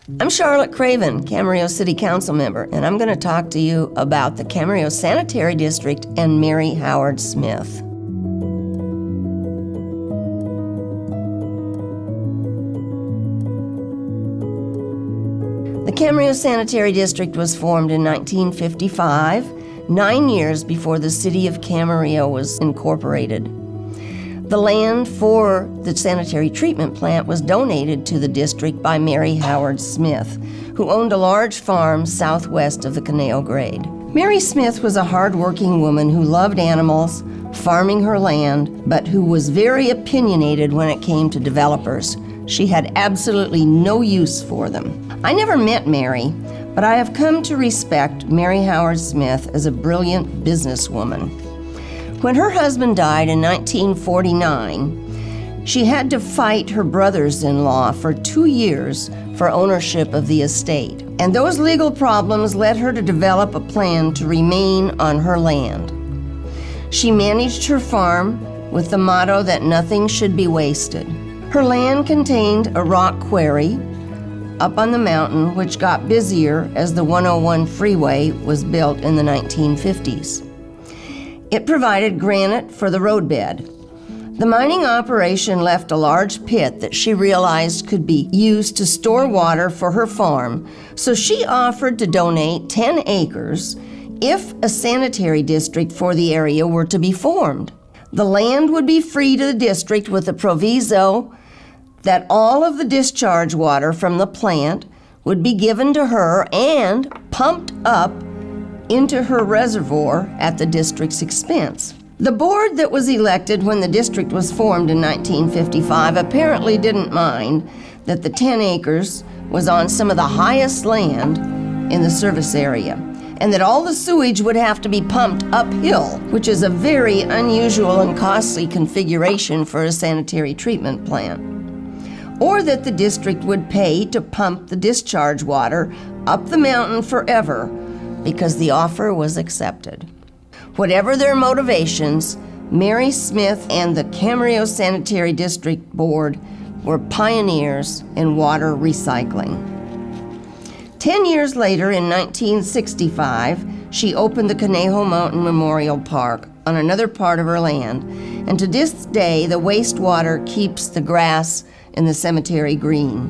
I'm Charlotte Craven, Camarillo City Council member, and I'm going to talk to you about the Camarillo Sanitary District and Mary Howard Smith. The Camarillo Sanitary District was formed in 1955, 9 years before the city of Camarillo was incorporated. The land for the sanitary treatment plant was donated to the district by Mary Howard Smith, who owned a large farm southwest of the Canal Grade. Mary Smith was a hard-working woman who loved animals, farming her land, but who was very opinionated when it came to developers. She had absolutely no use for them. I never met Mary, but I have come to respect Mary Howard Smith as a brilliant businesswoman. When her husband died in 1949, she had to fight her brothers-in-law for 2 years for ownership of the estate. And those legal problems led her to develop a plan to remain on her land. She managed her farm with the motto that nothing should be wasted. Her land contained a rock quarry up on the mountain, which got busier as the 101 freeway was built in the 1950s. It provided granite for the roadbed. The mining operation left a large pit that she realized could be used to store water for her farm, so she offered to donate 10 acres if a sanitary district for the area were to be formed. The land would be free to the district with the proviso that all of the discharge water from the plant would be given to her and pumped up into her reservoir at the district's expense. The board that was elected when the district was formed in 1955 apparently didn't mind that the 10 acres was on some of the highest land in the service area, and that all the sewage would have to be pumped uphill, which is a very unusual and costly configuration for a sanitary treatment plant, or that the district would pay to pump the discharge water up the mountain forever, because the offer was accepted. Whatever their motivations, Mary Smith and the Camarillo Sanitary District Board were pioneers in water recycling. 10 years later, in 1965, she opened the Conejo Mountain Memorial Park on another part of her land, and to this day, the wastewater keeps the grass in the cemetery green.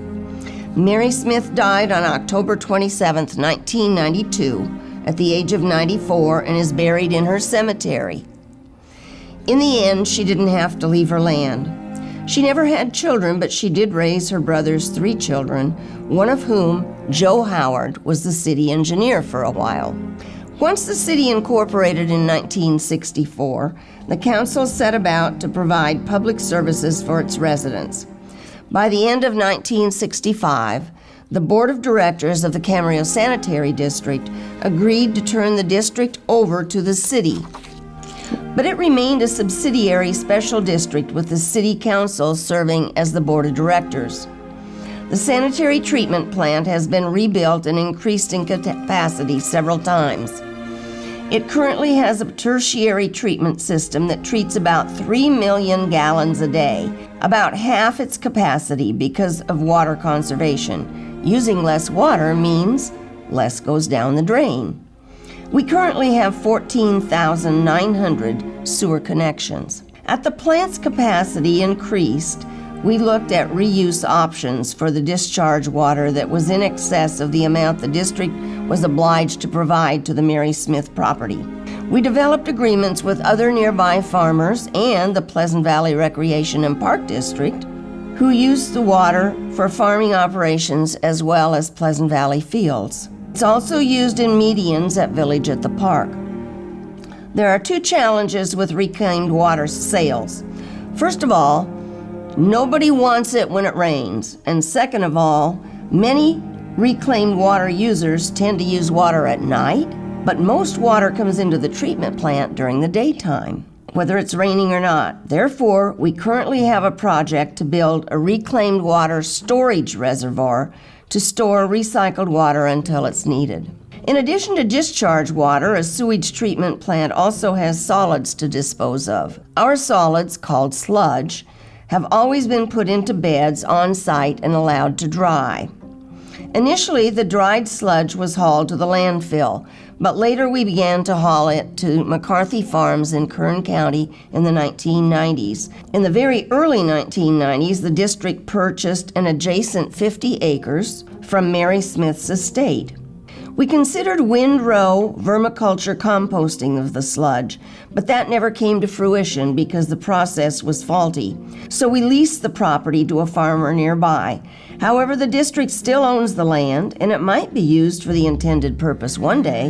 Mary Smith died on October 27, 1992, at the age of 94, and is buried in her cemetery. In the end, she didn't have to leave her land. She never had children, but she did raise her brother's 3 children, one of whom, Joe Howard, was the city engineer for a while. Once the city incorporated in 1964, the council set about to provide public services for its residents. By the end of 1965, the board of directors of the Camarillo Sanitary District agreed to turn the district over to the city. But it remained a subsidiary special district with the city council serving as the board of directors. The sanitary treatment plant has been rebuilt and increased in capacity several times. It currently has a tertiary treatment system that treats about 3 million gallons a day, about half its capacity because of water conservation. Using less water means less goes down the drain. We currently have 14,900 sewer connections. At the plant's capacity increased, we looked at reuse options for the discharge water that was in excess of the amount the district was obliged to provide to the Mary Smith property. We developed agreements with other nearby farmers and the Pleasant Valley Recreation and Park District, who use the water for farming operations as well as Pleasant Valley fields. It's also used in medians at Village at the Park. There are 2 challenges with reclaimed water sales. First of all, nobody wants it when it rains. And second of all, many reclaimed water users tend to use water at night, but most water comes into the treatment plant during the daytime, whether it's raining or not. Therefore, we currently have a project to build a reclaimed water storage reservoir to store recycled water until it's needed. In addition to discharge water, a sewage treatment plant also has solids to dispose of. Our solids, called sludge, have always been put into beds on site and allowed to dry. Initially, the dried sludge was hauled to the landfill, but later we began to haul it to McCarthy Farms in Kern County in the 1990s. In the very early 1990s, the district purchased an adjacent 50 acres from Mary Smith's estate. We considered windrow vermiculture composting of the sludge, but that never came to fruition because the process was faulty. So we leased the property to a farmer nearby. However, the district still owns the land, and it might be used for the intended purpose one day.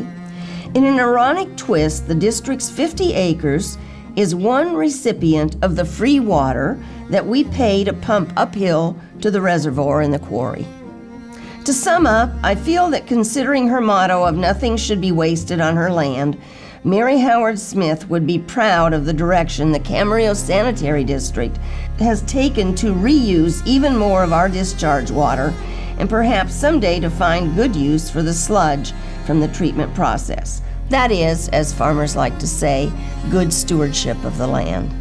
In an ironic twist, the district's 50 acres is one recipient of the free water that we pay to pump uphill to the reservoir in the quarry. To sum up, I feel that considering her motto of nothing should be wasted on her land, Mary Howard Smith would be proud of the direction the Camarillo Sanitary District has taken to reuse even more of our discharge water and perhaps someday to find good use for the sludge from the treatment process. That is, as farmers like to say, good stewardship of the land.